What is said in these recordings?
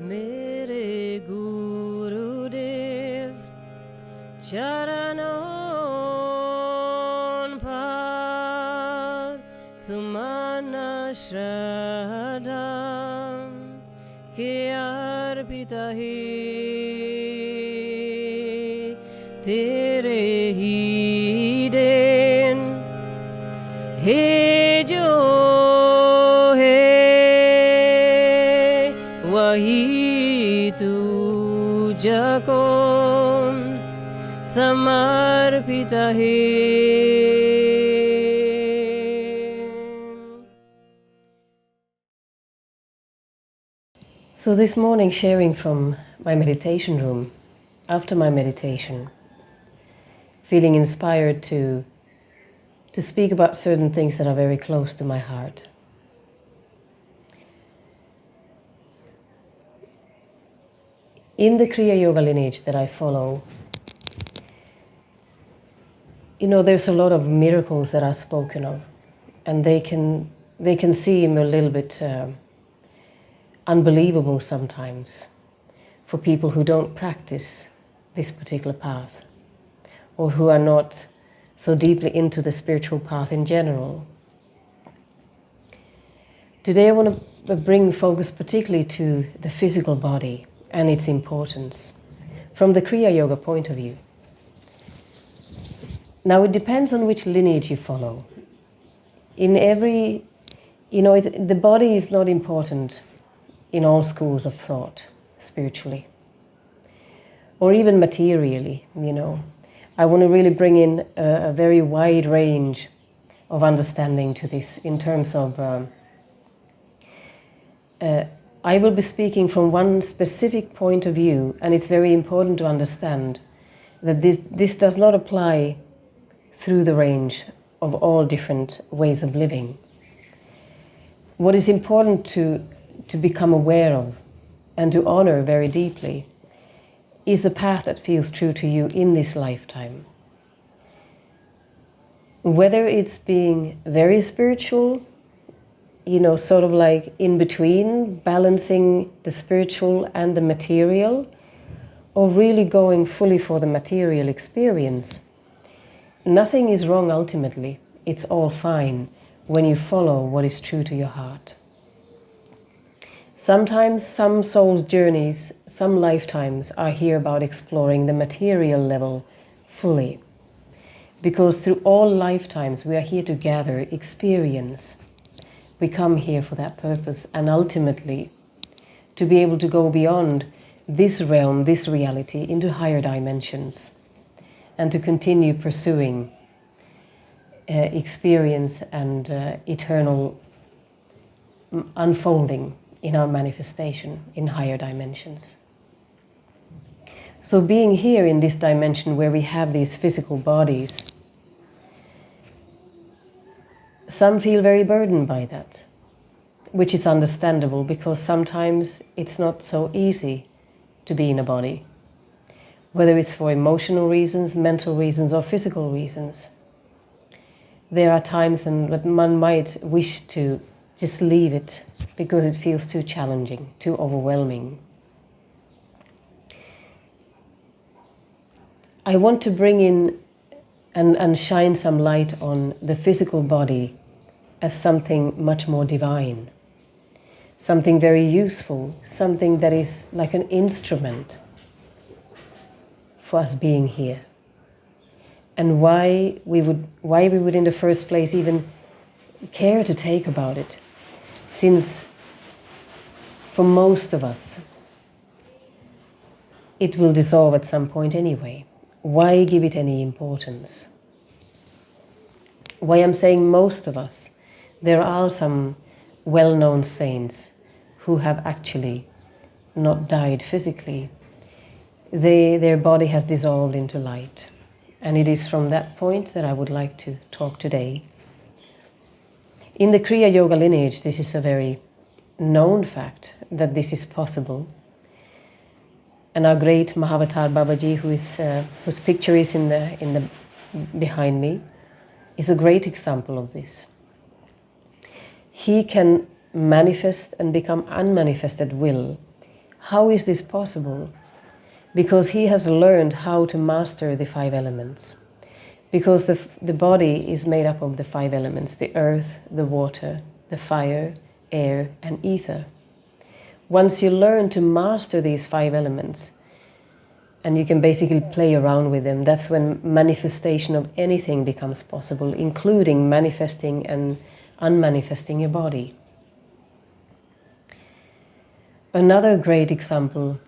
मेरे गुरुदेव चरणों पर सुमन श्रद्धा के अर्पित है तेरे ही देन हे जो वही तुझको समर्पित है. So this morning, sharing from my meditation room, after my meditation, feeling inspired to speak about certain things that are very close to my heart. In the Kriya Yoga lineage that I follow, there's a lot of miracles that are spoken of, and they can seem a little bit unbelievable sometimes for people who don't practice this particular path, or who are not so deeply into the spiritual path in general. Today I want to bring focus particularly to the physical body and its importance from the Kriya Yoga point of view. Now it depends on which lineage you follow. In every, the body is not important in all schools of thought, spiritually, or even materially, I want to really bring in a very wide range of understanding to this in terms of I will be speaking from one specific point of view, and it's very important to understand that this does not apply through the range of all different ways of living. What is important to become aware of and to honor very deeply is a path that feels true to you in this lifetime. Whether it's being very spiritual, sort of like in between, balancing the spiritual and the material, or really going fully for the material experience. Nothing is wrong ultimately. It's all fine when you follow what is true to your heart. Sometimes some soul's journeys, some lifetimes are here about exploring the material level fully. Because through all lifetimes we are here to gather experience. We come here for that purpose, and ultimately to be able to go beyond this realm, this reality, into higher dimensions, and to continue pursuing experience and eternal unfolding in our manifestation in higher dimensions. So being here in this dimension where we have these physical bodies, some feel very burdened by that, which is understandable because sometimes it's not so easy to be in a body, whether it's for emotional reasons, mental reasons, or physical reasons. There are times when one might wish to just leave it because it feels too challenging, too overwhelming. I want to bring in and shine some light on the physical body as something much more divine, something very useful, something that is like an instrument for us being here. And why we would in the first place even care to take about it, since for most of us it will dissolve at some point anyway. Why give it any importance? Why I'm saying most of us, there are some well-known saints who have actually not died physically. Their body has dissolved into light. And it is from that point that I would like to talk today. In the Kriya Yoga lineage, this is a very known fact that this is possible. And our great Mahavatar Babaji, whose picture is in the behind me, is a great example of this. He can manifest and become unmanifested will How is this possible? Because he has learned how to master the 5 elements. Because the body is made up of the 5 elements: the earth, the water, the fire, air, and ether. Once you learn to master these 5 elements, and you can basically play around with them, that's when manifestation of anything becomes possible, including manifesting and unmanifesting your body. Another great example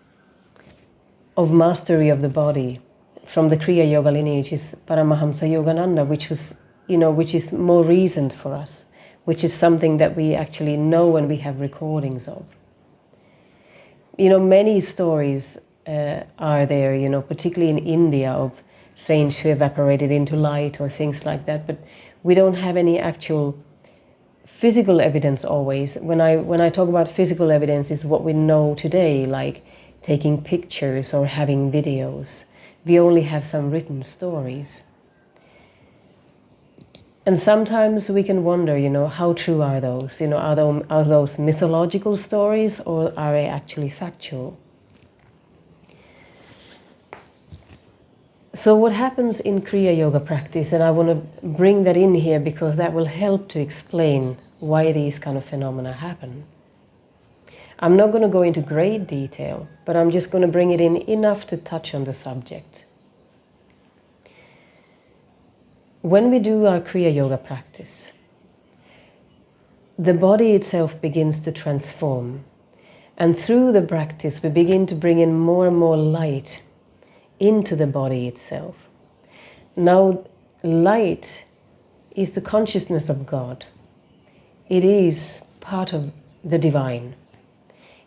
of mastery of the body from the Kriya Yoga lineage is Paramahamsa Yogananda, which is more recent for us, which is something that we actually know and we have recordings of. Many stories are there, particularly in India, of saints who evaporated into light or things like that, but we don't have any actual physical evidence always. When I talk about physical evidence, is what we know today, like taking pictures or having videos. We only have some written stories. And sometimes we can wonder, how true are those? Are those mythological stories, or are they actually factual? So what happens in Kriya Yoga practice, and I want to bring that in here because that will help to explain why these kind of phenomena happen. I'm not going to go into great detail, but I'm just going to bring it in enough to touch on the subject. When we do our Kriya Yoga practice, the body itself begins to transform. And through the practice, we begin to bring in more and more light into the body itself. Now, light is the consciousness of God. It is part of the divine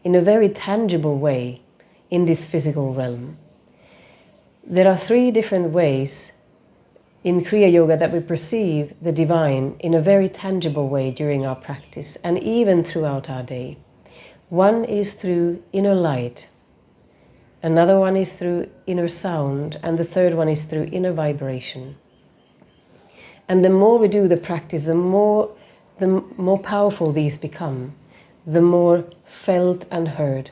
in a very tangible way in this physical realm. There are 3 different ways in Kriya Yoga that we perceive the divine in a very tangible way during our practice and even throughout our day. One is through inner light, another one is through inner sound, and the third one is through inner vibration. And the more we do the practice, the more powerful these become, the more felt and heard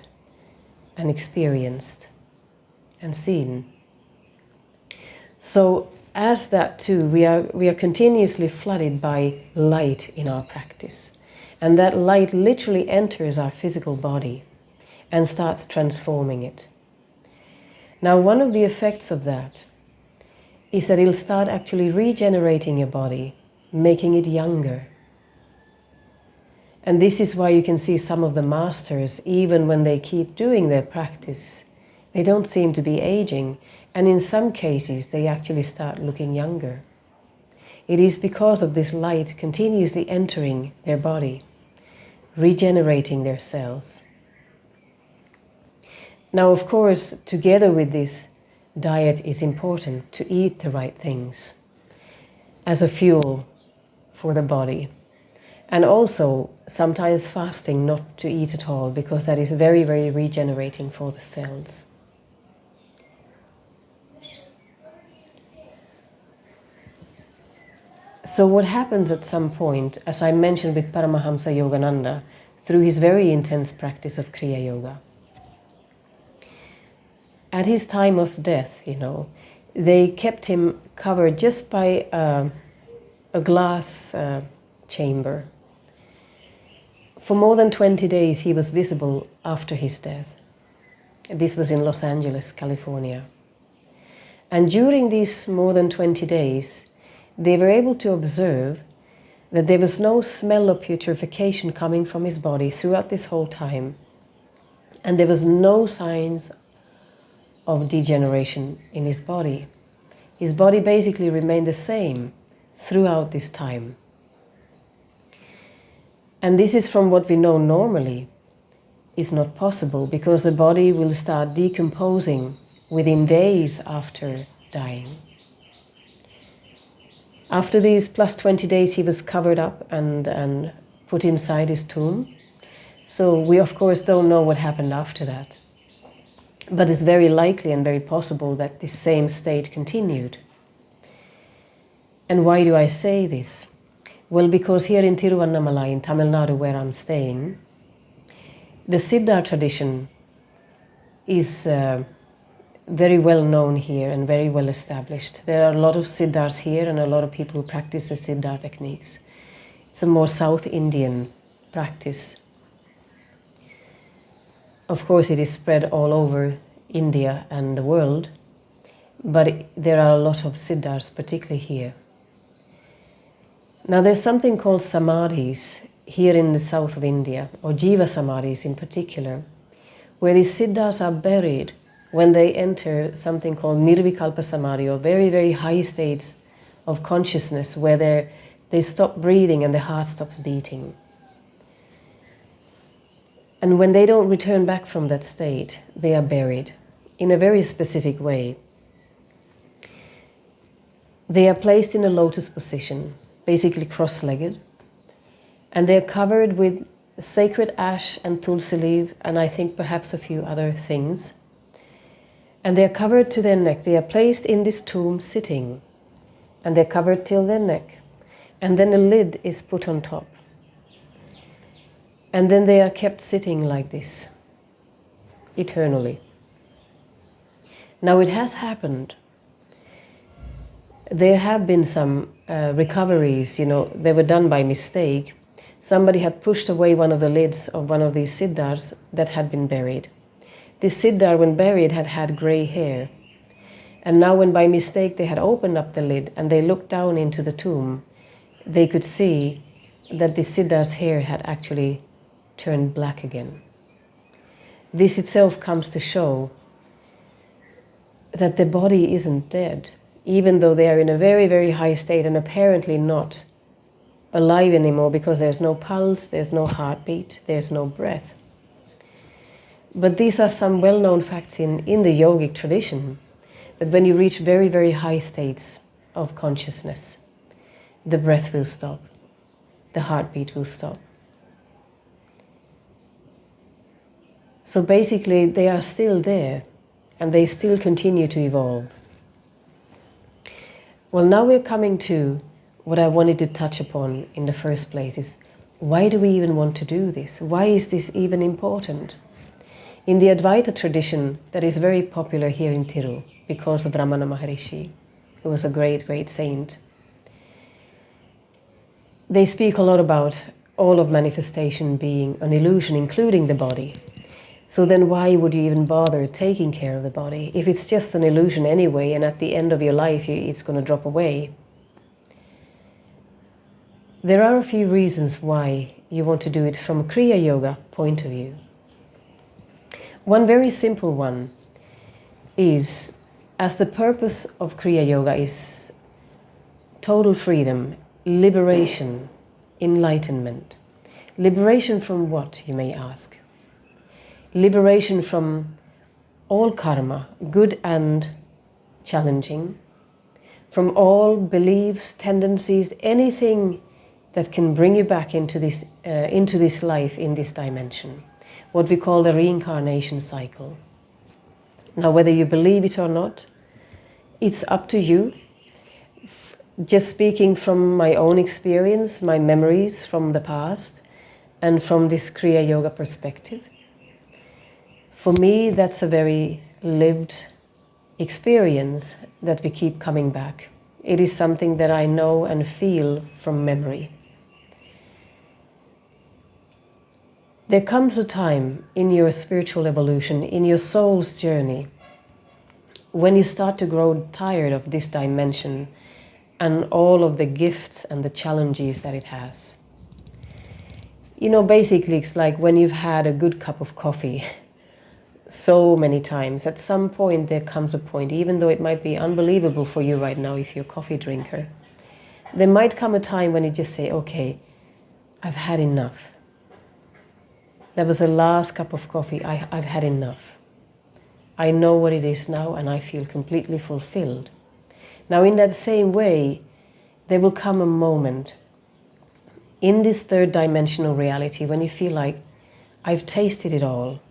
and experienced and seen. So as that too, we are continuously flooded by light in our practice. And that light literally enters our physical body and starts transforming it. Now, one of the effects of that is that it'll start actually regenerating your body, making it younger. And this is why you can see some of the masters, even when they keep doing their practice, they don't seem to be aging. And in some cases, they actually start looking younger. It is because of this light continuously entering their body, regenerating their cells. Now, of course, together with this, diet is important, to eat the right things as a fuel for the body. And also, sometimes fasting, not to eat at all, because that is very, very regenerating for the cells. So what happens at some point, as I mentioned with Paramahamsa Yogananda, through his very intense practice of Kriya Yoga, at his time of death, they kept him covered just by a glass chamber. For more than 20 days he was visible after his death. This was in Los Angeles, California. And during these more than 20 days, they were able to observe that there was no smell of putrefaction coming from his body throughout this whole time. And there was no signs of degeneration in his body. His body basically remained the same throughout this time. And this is from what we know normally is not possible, because the body will start decomposing within days after dying. After these plus 20 days, he was covered up and put inside his tomb. So we, of course, don't know what happened after that. But it's very likely and very possible that this same state continued. And why do I say this? Well, because here in Tiruvannamalai, in Tamil Nadu, where I'm staying, the Siddha tradition is very well known here and very well established. There are a lot of siddhas here and a lot of people who practice the siddha techniques. It's a more South Indian practice. Of course, it is spread all over India and the world, but there are a lot of siddhas, particularly here. Now, there's something called samadhis here in the south of India, or jiva samadhis in particular, where these siddhas are buried when they enter something called nirvikalpa samadhi, or very, very high states of consciousness where they stop breathing and the heart stops beating. And when they don't return back from that state, they are buried in a very specific way. They are placed in a lotus position, basically cross-legged, and they're covered with sacred ash and tulsi leaf, and I think perhaps a few other things. And they're covered to their neck. They are placed in this tomb sitting, and they're covered till their neck. And then a lid is put on top. And then they are kept sitting like this, eternally. Now, it has happened. There have been some recoveries, they were done by mistake. Somebody had pushed away one of the lids of one of these siddhas that had been buried. This siddhar, when buried, had had grey hair. And now when by mistake they had opened up the lid and they looked down into the tomb, they could see that the siddhar's hair had actually turned black again. This itself comes to show that the body isn't dead, even though they are in a very, very high state and apparently not alive anymore, because there's no pulse, there's no heartbeat, there's no breath. But these are some well-known facts in the yogic tradition, that when you reach very, very high states of consciousness, the breath will stop, the heartbeat will stop. So basically, they are still there, and they still continue to evolve. Well, now we're coming to what I wanted to touch upon in the first place is, why do we even want to do this? Why is this even important? In the Advaita tradition that is very popular here in Thiru, because of Ramana Maharishi, who was a great, great saint, they speak a lot about all of manifestation being an illusion, including the body. So then why would you even bother taking care of the body? If it's just an illusion anyway, and at the end of your life it's going to drop away. There are a few reasons why you want to do it from a Kriya Yoga point of view. One very simple one is, as the purpose of Kriya Yoga is total freedom, liberation, enlightenment. Liberation from what, you may ask? Liberation from all karma, good and challenging, from all beliefs, tendencies, anything that can bring you back into this life, in this dimension, what we call the reincarnation cycle. Now, whether you believe it or not, it's up to you. Just speaking from my own experience, my memories from the past, and from this Kriya Yoga perspective, for me, that's a very lived experience that we keep coming back. It is something that I know and feel from memory. There comes a time in your spiritual evolution, in your soul's journey, when you start to grow tired of this dimension and all of the gifts and the challenges that it has. Basically it's like when you've had a good cup of coffee so many times, at some point there comes a point, even though it might be unbelievable for you right now if you're a coffee drinker, there might come a time when you just say, okay, I've had enough. That was the last cup of coffee. I've had enough. I know what it is now and I feel completely fulfilled. Now, in that same way, there will come a moment in this third dimensional reality when you feel like, I've tasted it all.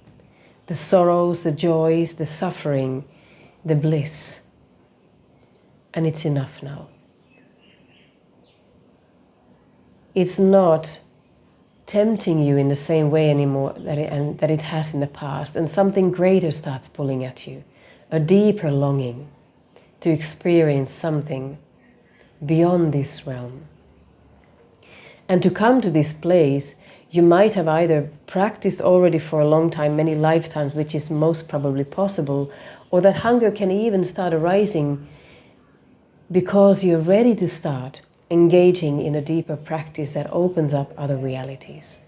The sorrows, the joys, the suffering, the bliss. And it's enough now. It's not tempting you in the same way anymore that it has in the past, and something greater starts pulling at you, a deeper longing to experience something beyond this realm. And to come to this place, you might have either practiced already for a long time, many lifetimes, which is most probably possible, or that hunger can even start arising because you're ready to start engaging in a deeper practice that opens up other realities.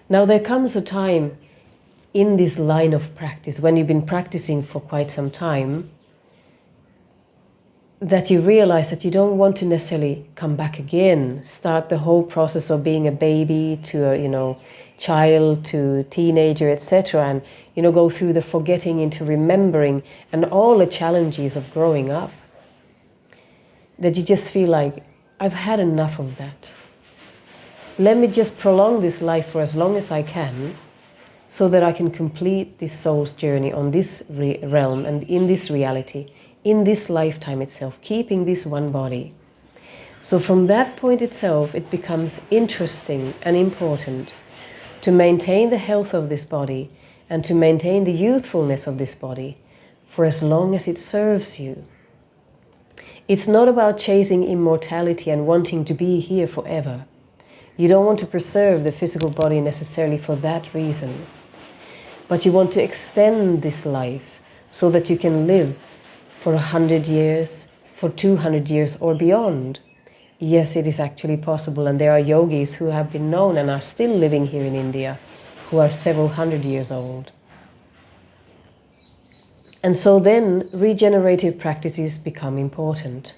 Now there comes a time in this line of practice, when you've been practicing for quite some time, that you realize that you don't want to necessarily come back again, start the whole process of being a baby to a child to teenager, etc., and go through the forgetting into remembering and all the challenges of growing up. That you just feel like, I've had enough of that. Let me just prolong this life for as long as I can, so that I can complete this soul's journey on this realm and in this reality, in this lifetime itself, keeping this one body. So from that point itself, it becomes interesting and important to maintain the health of this body and to maintain the youthfulness of this body for as long as it serves you. It's not about chasing immortality and wanting to be here forever. You don't want to preserve the physical body necessarily for that reason. But you want to extend this life so that you can live for 100 years, for 200 years or beyond. Yes, it is actually possible, and there are yogis who have been known and are still living here in India, who are several hundred years old. And so then regenerative practices become important.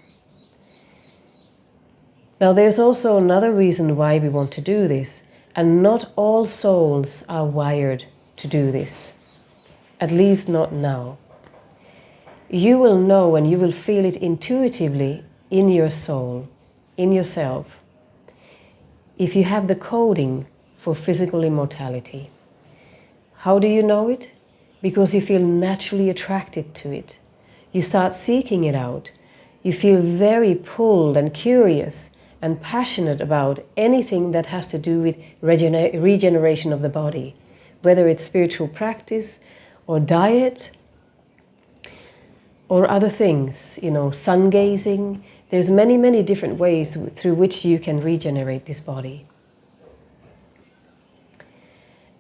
Now there's also another reason why we want to do this, and not all souls are wired to do this, at least not now. You will know and you will feel it intuitively in your soul, in yourself, if you have the coding for physical immortality. How do you know it? Because you feel naturally attracted to it. You start seeking it out. You feel very pulled and curious and passionate about anything that has to do with regeneration of the body, whether it's spiritual practice or diet or other things, sun gazing. There's many, many different ways through which you can regenerate this body.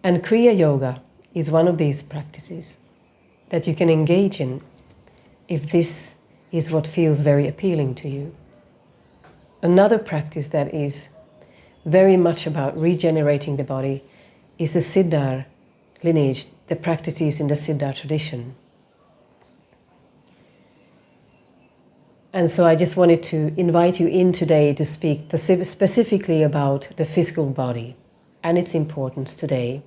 And Kriya Yoga is one of these practices that you can engage in if this is what feels very appealing to you. Another practice that is very much about regenerating the body is the Siddhar lineage, the practices in the Siddhar tradition. And so I just wanted to invite you in today to speak specifically about the physical body and its importance today.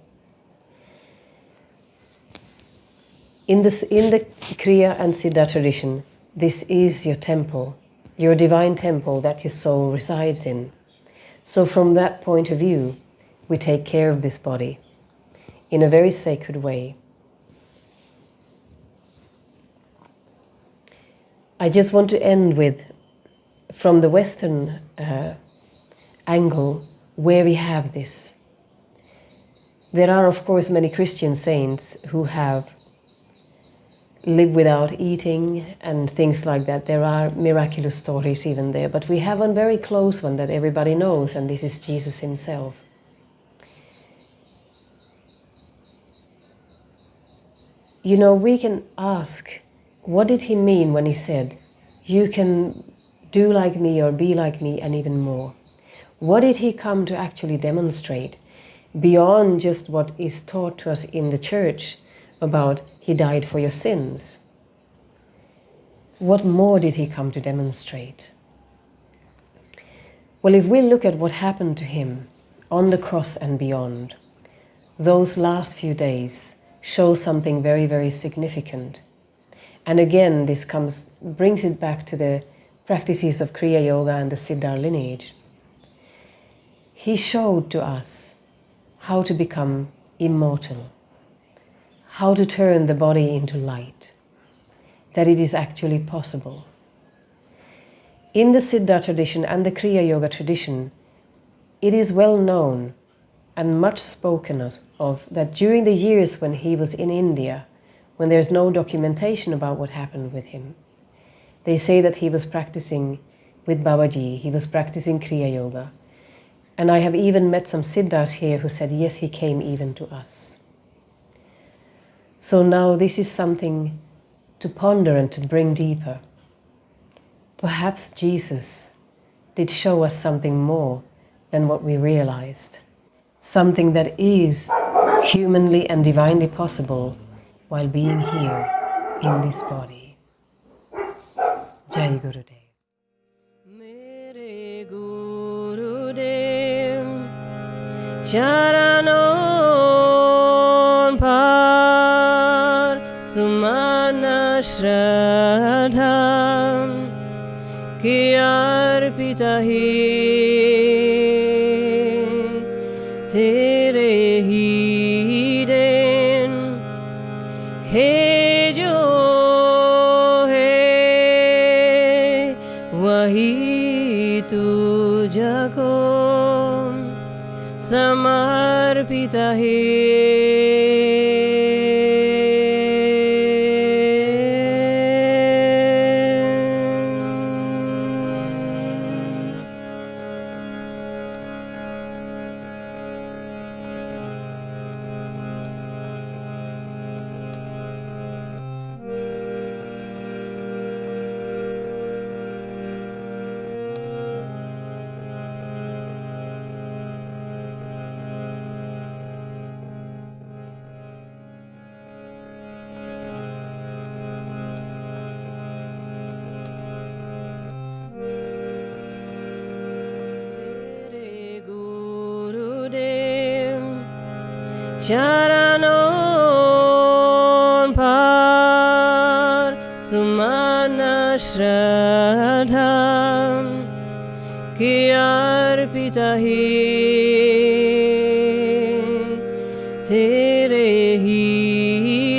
In the Kriya and Siddha tradition, this is your temple, your divine temple that your soul resides in. So from that point of view, we take care of this body in a very sacred way. I just want to end with, from the Western angle, where we have this. There are, of course, many Christian saints who have lived without eating and things like that. There are miraculous stories even there, but we have one very close one that everybody knows, and this is Jesus himself. We can ask, what did he mean when he said, you can do like me or be like me and even more? What did he come to actually demonstrate beyond just what is taught to us in the church about he died for your sins? What more did he come to demonstrate? Well, if we look at what happened to him on the cross and beyond, those last few days show something very, very significant. And again, this brings it back to the practices of Kriya Yoga and the Siddhar lineage. He showed to us how to become immortal, how to turn the body into light, that it is actually possible. In the Siddha tradition and the Kriya Yoga tradition, It is well known and much spoken of that during the years when he was in India, when there's no documentation about what happened with him, they say that he was practicing with Babaji, he was practicing Kriya Yoga. And I have even met some Siddhas here who said, yes, he came even to us. So now this is something to ponder and to bring deeper. Perhaps Jesus did show us something more than what we realized. Something that is humanly and divinely possible while being here in this body. Jai Gurudev. Mere Gurudev Charanon par sumana shraddha ki arpita hi tere hi den हे जो है वही तुझको समर्पित है। Charanon par sumana shraddha ki arpita hi tere hi